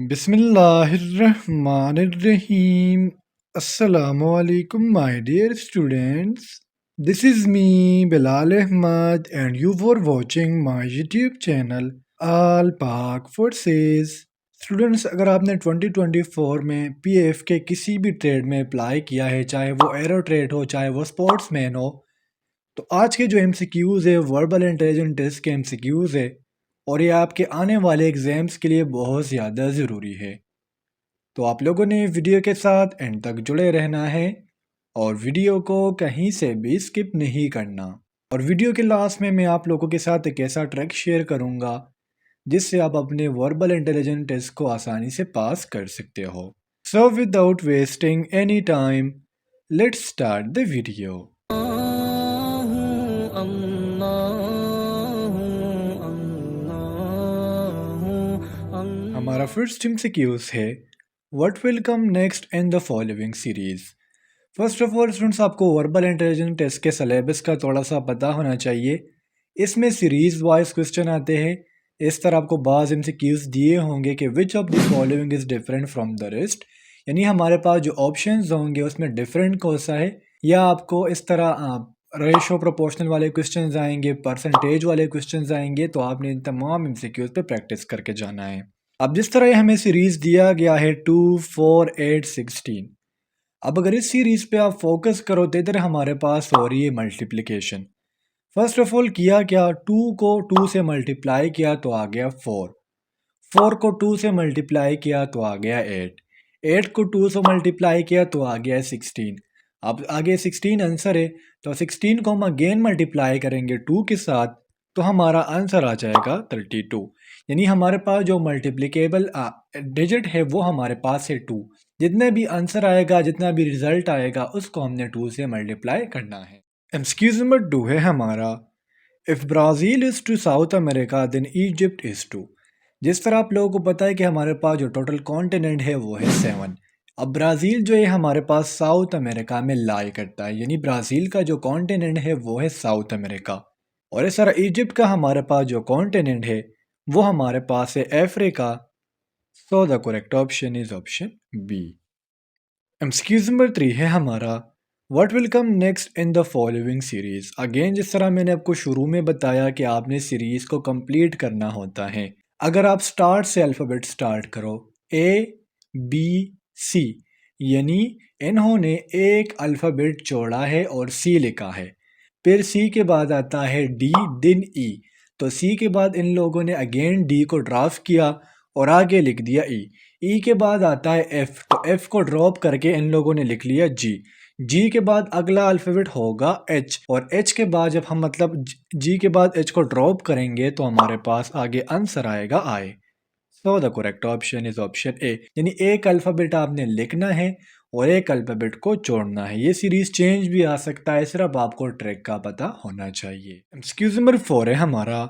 Bismillahirrahmanirrahim. Assalamu alaikum, my dear students. This is me, Bilal Ahmad, and you were watching my YouTube channel, All Pak Forces. Students, अगर आपने 2024 में PF के किसी भी trade में apply किया है, चाहे वो एरो ट्रेड हो, चाहे वो स्पोर्ट्समैन हो, तो आज के जो एमसीक्यूज़ है वर्बल इंटेलिजेंस टेस्ट के एमसीक्यूज़ है, और ये आपके आने वाले एग्ज़ाम्स के लिए बहुत ज़्यादा ज़रूरी है। तो आप लोगों ने वीडियो के साथ एंड तक जुड़े रहना है और वीडियो को कहीं से भी स्किप नहीं करना। और वीडियो के लास्ट में मैं आप लोगों के साथ एक ऐसा ट्रिक शेयर करूंगा जिससे आप अपने वर्बल इंटेलिजेंस टेस्ट को आसानी से पास कर सकते हो। So without wasting any time, let's start the video. हमारा फर्स्ट एमसीक्यूज है, what will come next in the following series. First of all students, आपको वर्बल इंटेलिजेंस टेस्ट के सिलेबस का थोड़ा सा पता होना चाहिए। इसमें सीरीज वाइज क्वेश्चन आते हैं। इस तरह आपको बाज़ एमसीक्यूज दिए होंगे कि which of the following is different from the rest, यानी हमारे पास जो ऑप्शंस होंगे उसमें डिफरेंट कौन सा है। या आपको इस तरह रेशो प्रोपोर्शनल वाले क्वेश्चंस आएंगे, परसेंटेज वाले क्वेश्चंस आएंगे, तो आपने इन तमाम एमसीक्यूज पे प्रैक्टिस करके जाना है। अब जिस तरह हमें सीरीज दिया गया है 2, 4, 8, 16, अब अगर इस सीरीज पे आप फोकस करो तो इधर हमारे पास हो रही है मल्टीप्लिकेशन। फर्स्ट ऑफ ऑल किया क्या, 2 को 2 से मल्टीप्लाई किया तो आ गया 4, 4 को 2 से मल्टीप्लाई किया तो आ गया 8, 8 को 2 से मल्टीप्लाई किया तो आ गया 16। अब आगे 16 आंसर है, तो 16 को हम अगेन मल्टीप्लाई करेंगे 2 के साथ, तो हमारा आंसर आ जाएगा 32। यानी हमारे पास जो मल्टीप्लिकेबल डिजिट है वो हमारे पास है 2। जितने भी आंसर आएगा, जितना भी रिजल्ट आएगा, उसको हमने 2 से मल्टीप्लाई करना है। एक्सक्यूज नंबर 2 है हमारा, if Brazil is to South America then Egypt is to. जिस तरह आप लोगों को पता है कि हमारे पास जो टोटल कॉन्टिनेंट है वो है 7। अब ब्राज़ील जो है हमारे पास साउथ अमेरिका में लाई करता है, यानी ब्राज़ील का जो कॉन्टिनेंट है वो है साउथ अमेरिका। और इस तरह इजिप्ट का हमारे पास जो कॉन्टिनेंट है वो हमारे पास है Africa. So the correct option is option B. Excuse number 3 है हमारा, what will come next in the following series. Again जिस तरह मैंने आपको शुरू में बताया कि आपने सीरीज को कंप्लीट करना होता है। अगर आप स्टार्ट से अल्फ़ाबेट स्टार्ट करो, ए बी सी, यानी इन्होंने एक अल्फ़ाबेट जोड़ा है और सी लिखा है। फिर सी के बाद आता है डी, दिन ई, तो सी के बाद इन लोगों ने अगेन डी को ड्राफ्ट किया और आगे लिख दिया ई। ई के बाद आता है एफ, तो एफ को ड्रॉप करके इन लोगों ने लिख लिया जी। जी के बाद अगला अल्फ़ाबेट होगा एच, और एच के बाद जब हम मतलब जी के बाद एच को ड्रॉप करेंगे तो हमारे पास आगे आंसर आएगा आई। So the correct option is option A, यानी एक अल्फ़ाबेट आपने लिखना है और एक अल्फ़ाबेट को जोड़ना है। ये सीरीज चेंज भी आ सकता है, सिर्फ आपको ट्रैक का पता होना चाहिए। एक्सक्यूज नंबर 4 है हमारा,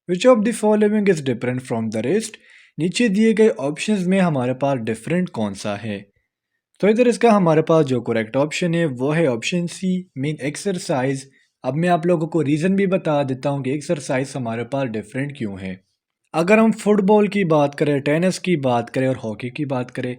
which of the following is different from the rest. नीचे दिए गए ऑप्शंस में हमारे पास डिफरेंट कौन सा है। तो इधर इसका हमारे पास जो करेक्ट ऑप्शन है वो है ऑप्शन सी, मीन एक्सरसाइज। अब मैं आप लोगों को रीज़न भी बता देता हूँ कि एक्सरसाइज हमारे पास डिफरेंट क्यों है। अगर हम फुटबॉल की बात करें, टेनिस की बात करें और हॉकी की बात करें,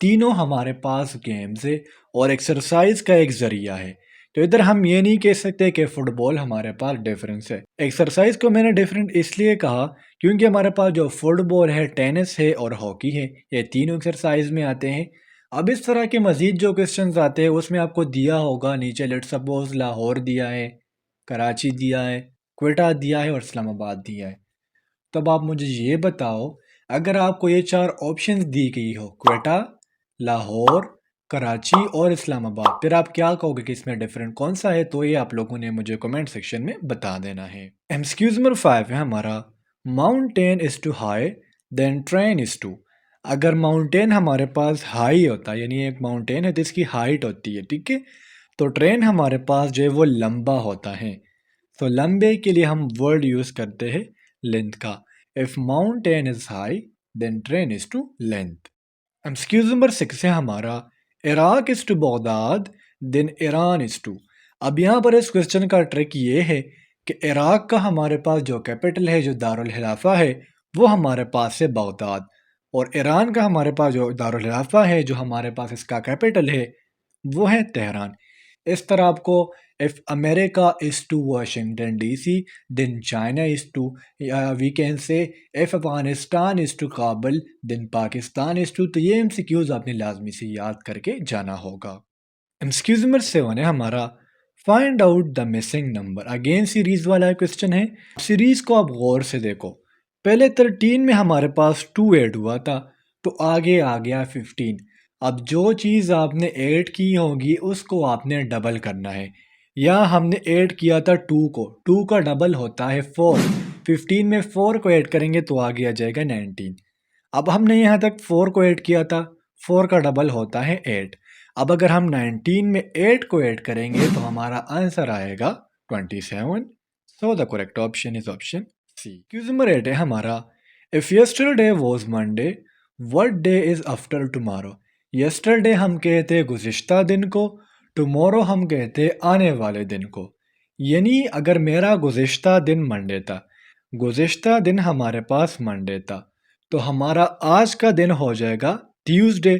तीनों हमारे पास गेम्स है और एक्सरसाइज का एक ज़रिया है। तो इधर हम ये नहीं कह सकते कि फ़ुटबॉल हमारे पास डिफरेंस है। एक्सरसाइज को मैंने डिफरेंट इसलिए कहा क्योंकि हमारे पास जो फुटबॉल है, टेनिस है और हॉकी है, ये तीनों एक्सरसाइज में आते हैं। अब इस तरह के मज़ीद जो क्वेश्चंस आते हैं उसमें आपको दिया होगा नीचे, लेट सपोज लाहौर दिया है, कराची दिया है, क्वेटा दिया है और इस्लामाबाद दिया है। तब आप मुझे ये बताओ, अगर आपको ये 4 ऑप्शंस दी गई हो, क्वेटा, लाहौर, कराची और इस्लामाबाद, फिर आप क्या कहोगे कि इसमें डिफरेंट कौन सा है। तो ये आप लोगों ने मुझे कमेंट सेक्शन में बता देना है। एक्सक्यूज नंबर 5 है हमारा, mountain is to high then train is to. अगर माउंटेन हमारे पास हाई होता है, यानी एक माउंटेन है तो इसकी हाइट होती है, ठीक है, तो ट्रेन हमारे पास जो है वो लंबा होता है। तो लंबे के लिए हम वर्ड यूज़ करते हैं लेंथ का। If mountain is high then train is to length. Excuse number 6 है हमारा, Iraq is to Baghdad then Iran is to. अब यहाँ पर इस क्वेश्चन का ट्रिक ये है कि इराक का हमारे पास जो कैपिटल है, जो दारुल खिलाफा है, वो हमारे पास है बगदाद। और ईरान का हमारे पास जो दारुल खिलाफा है, जो हमारे पास इसका कैपिटल है, वो है तेहरान। इस तरह आपको if America is to Washington DC, then China is to, we can say if Afghanistan is to Kabul, then Pakistan is to. तो ये एमसीक्यूज आपने लाजमी से याद करके जाना होगा। एमसीक्यूज नंबर 7 है हमारा, find out the missing number. Again series वाला क्वेश्चन है। सीरीज को आप गौर से देखो। पहले 13 में हमारे पास 2 ऐड हुआ था, तो आगे आ गया 15। अब जो चीज़ आपने ऐड की होगी उसको आपने डबल करना है। या हमने ऐड किया था 2 को, 2 का डबल होता है 4। 15 में 4 को ऐड करेंगे तो आगे आ जाएगा 19। अब हमने यहाँ तक 4 को ऐड किया था, 4 का डबल होता है 8। अब अगर हम 19 में 8 को ऐड करेंगे तो हमारा आंसर आएगा 27। So the correct option is option C. Question number 8 है हमारा, if yesterday was Monday, what day is after tomorrow. Yesterday हम कहते गुज़िश्ता दिन को, टुमारो हम कहते आने वाले दिन को। यानी अगर मेरा गुज़िश्ता दिन मंडे था, गुज़िश्ता दिन हमारे पास मंडे था, तो हमारा आज का दिन हो जाएगा ट्यूसडे,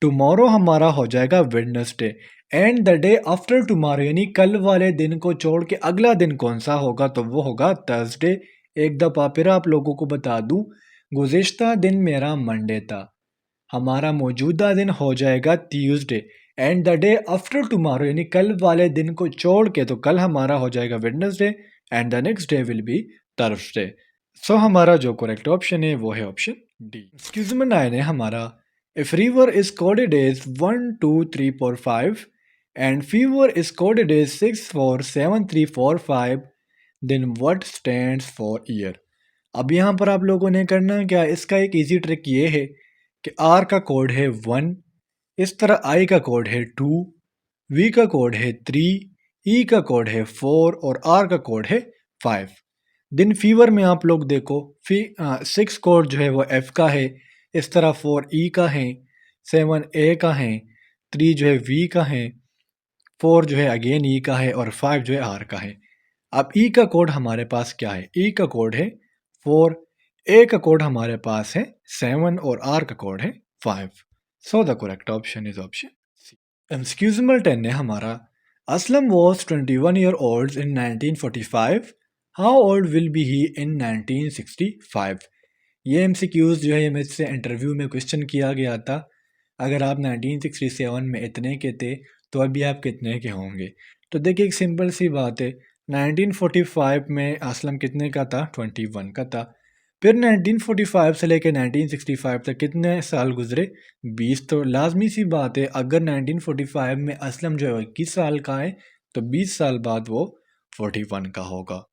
टुमारो हमारा हो जाएगा Wednesday, and the day after tomorrow यानी कल वाले दिन को छोड़ के अगला दिन कौन सा होगा, तो वो होगा थर्सडे। एक दफ़ा फिर आप लोगों को बता दूं, गुज़िश्ता दिन मेरा मंडे था, हमारा मौजूदा दिन हो जाएगा Tuesday, and the day after tomorrow यानी कल वाले दिन को छोड़ के तो कल हमारा हो जाएगा Wednesday, and the next day will be Thursday. So हमारा जो करेक्ट ऑप्शन है वो है ऑप्शन डी। एक्सक्यूज नंबर 9 है हमारा, if river is coded as 1 2 3 4 5 and fever is coded as 6 4 7 3 4 5, then what stands for year. अब यहाँ पर आप लोगों ने करना क्या, इसका एक इजी ट्रिक ये है कि आर का कोड है 1, इस तरह आई का कोड है 2, वी का कोड है 3, ई का कोड है 4 और आर का कोड है 5। दिन फीवर में आप लोग देखो, 6 कोड जो है वो एफ का है, इस तरह 4 ई का है, 7 ए का है, 3 जो है वी का है, 4 जो है अगेन ई का है और 5 जो है आर का है। अब ई का कोड हमारे पास क्या है, ई का कोड है 4, ए का कोड हमारे पास है 7 और आर का कोड है 5। So the correct option is option C. Excuse number 10 है हमारा, Aslam was 21 year old in 1945, how old will be he in 1965। ये एमसीक्यूज जो है ये मुझसे इंटरव्यू में क्वेश्चन किया गया था। अगर आप 1967 में इतने के थे तो अभी आप कितने के होंगे। तो देखिए एक सिंपल सी बात है, 1945 में असलम कितने का था, 21 का था। फिर 1945 से लेकर 1965 तक कितने साल गुजरे, 20। तो लाजमी सी बात है अगर 1945 में असलम जो है 21 साल का है तो 20 साल बाद वो 41 का होगा।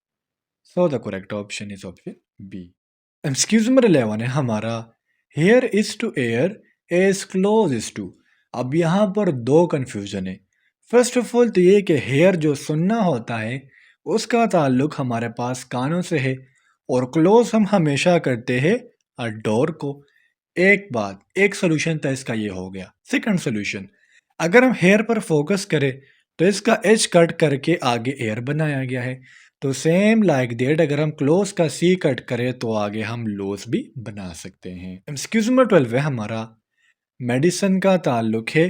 So the correct option is option B. Excuse number 11 है हमारा, hair is to air as close is to. अब यहाँ पर दो कन्फ्यूजन है। फर्स्ट ऑफ ऑल तो ये कि हेयर जो सुनना होता है उसका ताल्लुक हमारे पास कानों से है, और क्लोज हम हमेशा करते हैं डोर को। एक बात, एक सोल्यूशन था इसका ये हो गया। सेकंड सोल्यूशन, अगर हम हेयर पर फोकस करें तो इसका एज कट करके आगे एयर बनाया गया है। तो सेम लाइक दैट अगर हम क्लोज का सी कट करें तो आगे हम लोज भी बना सकते हैं। एक्सक्यूज नंबर 12 है हमारा, मेडिसिन का ताल्लुक है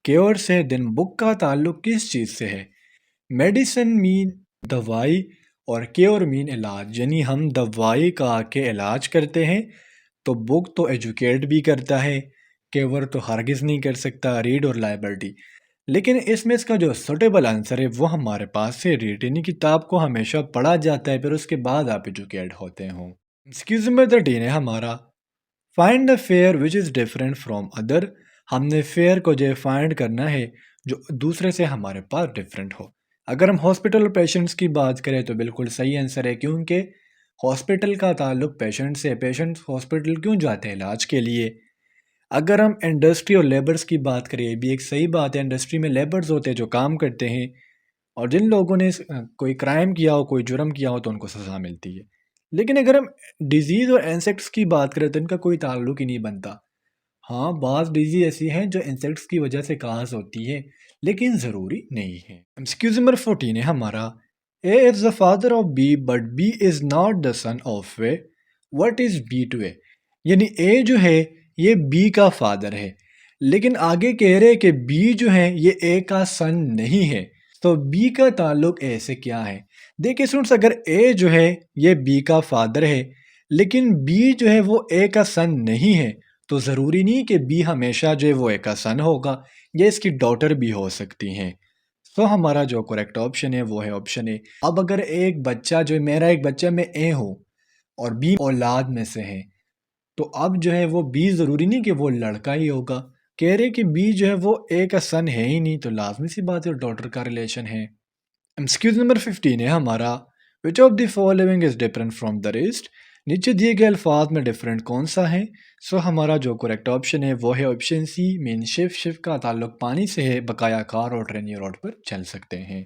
क्योर से, दिन बुक का ताल्लुक किस चीज़ से है। मेडिसिन मीन दवाई और क्योर मीन इलाज, यानी हम दवाई का आके इलाज करते हैं। तो बुक तो एजुकेट भी करता है, केवर तो हरगिज़ नहीं कर सकता, रीड और लाइबिलिटी। लेकिन इसमें इसका जो सुटेबल आंसर है वो हमारे पास से रीड, यानी किताब को हमेशा पढ़ा जाता है फिर उसके बाद आप एजुकेट होते हो। एक्सक्यूज नंबर 13 है हमारा, find the fair which is different from other. हमने फेयर को जो फाइंड करना है जो दूसरे से हमारे पास डिफरेंट हो। अगर हम हॉस्पिटल पेशेंट्स की बात करें तो बिल्कुल सही आंसर है, क्योंकि हॉस्पिटल का ताल्लुक पेशेंट से, पेशेंट्स हॉस्पिटल क्यों जाते हैं, इलाज के लिए। अगर हम इंडस्ट्री और लेबर्स की बात करें, ये भी एक सही बात है, इंडस्ट्री में लेबर्स होते हैं जो काम करते हैं, और जिन लोगों ने कोई क्राइम किया हो, कोई जुर्म किया हो तो उनको सज़ा मिलती है। लेकिन अगर हम डिजीज़ और इंसेक्ट्स की बात करें तो इनका कोई ताल्लुक ही नहीं बनता। हाँ, बाज़ डिजीज़ ऐसी हैं जो इंसेक्ट्स की वजह से काज होती है, लेकिन ज़रूरी नहीं है। एक्सक्यूज नंबर 14 है हमारा, A is the father of B but B is not the son of way, what is B to A. यानी ए जो है ये बी का फादर है, लेकिन आगे कह रहे हैं कि बी जो है ये ए का सन नहीं है। तो बी का ताल्लुक ए से क्या है? देखिए स्टूडेंट्स, अगर ए जो है ये बी का फादर है, लेकिन बी जो है वो ए का सन नहीं है, तो ज़रूरी नहीं कि बी हमेशा जो है वो ए का सन होगा, ये इसकी डॉटर भी हो सकती हैं। तो हमारा जो करेक्ट ऑप्शन है वो है ऑप्शन ए। अब अगर एक बच्चा जो है, मेरा एक बच्चा मैं ए हूँ और बी औलाद में से है, तो अब जो है वो बी ज़रूरी नहीं कि वो लड़का ही होगा। कह रहे कि बी जो है वो ए का सन है ही नहीं, तो लाजमी सी बात है डॉटर का रिलेशन है। एक्सक्यूज नंबर 15 है हमारा, which of the following is different from the rest. नीचे दिए गए अल्फाज में डिफरेंट कौन सा है? सो हमारा जो करेक्ट ऑप्शन है वो है ऑप्शन सी, मीन शिफ। शिफ का ताल्लुक पानी से है, बकाया कार और ट्रेन या रोड पर चल सकते हैं।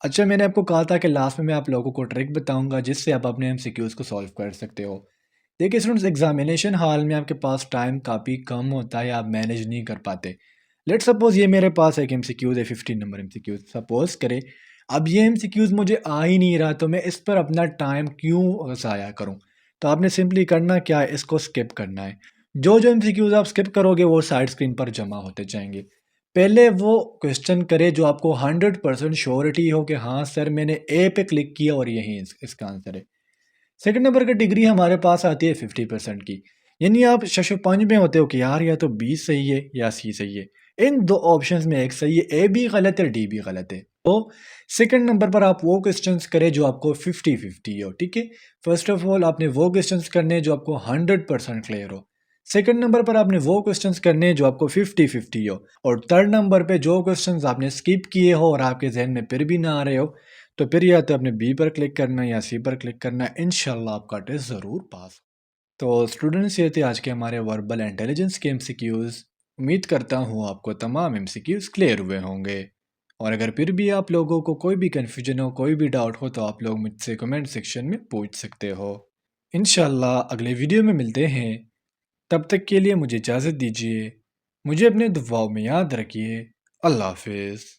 अच्छा, मैंने आपको कहा था कि लास्ट में मैं आप लोगों को ट्रिक बताऊंगा जिससे आप अपने एमसीक्यूज को सॉल्व कर सकते हो। देखिए स्टूडेंट्स, एग्जामिनेशन हॉल में आपके पास टाइम काफ़ी कम होता है, आप मैनेज नहीं कर पाते। लेट सपोज ये मेरे पास एक एमसीक्यूज है, 15 नंबर एमसीक्यूज सपोज करे। अब ये एमसीक्यूज मुझे आ ही नहीं रहा, तो मैं इस पर अपना टाइम क्यों ज़ाया करूं? तो आपने सिंपली करना क्या है, इसको स्किप करना है। जो जो एमसीक्यूज आप स्किप करोगे वो साइड स्क्रीन पर जमा होते जाएंगे। पहले वो क्वेश्चन करे जो आपको 100% श्योरिटी हो कि हाँ सर मैंने ए पे क्लिक किया और यही इसका आंसर है। सेकंड नंबर की डिग्री हमारे पास आती है 50% की। यानी आप शशोपंज में होते हो कि यार या तो बी सही है या सी सही है, इन दो ऑप्शंस में एक सही है, ए भी गलत है डी भी गलत है। तो सेकंड नंबर पर आप वो क्वेश्चंस करें जो आपको 50-50 हो, ठीक है। फर्स्ट ऑफ ऑल आपने वो क्वेश्चंस करने हैं जो आपको 100% क्लियर हो। सेकंड नंबर पर आपने वो क्वेश्चंस करने हैं जो आपको 50-50 हो। और थर्ड नंबर पे जो क्वेश्चंस आपने स्किप किए हो और आपके जहन में फिर भी ना आ रहे हो, तो फिर या तो आपने बी पर क्लिक करना है या सी पर क्लिक करना है, इंशाल्लाह आपका टेस्ट ज़रूर पास। तो स्टूडेंट्स, ये थे आज के हमारे वर्बल इंटेलिजेंस के एमसीक्यूज़। उम्मीद करता हूँ आपको तमाम एमसीक्यूज़ क्लियर हुए होंगे। और अगर फिर भी आप लोगों को कोई भी कन्फ्यूजन हो, कोई भी डाउट हो, तो आप लोग मुझसे कमेंट सेक्शन में पूछ सकते हो। इंशाल्लाह अगले वीडियो में मिलते हैं। तब तक के लिए मुझे इजाज़त दीजिए। मुझे अपने दुआओं में याद रखिए। अल्लाह हाफिज़।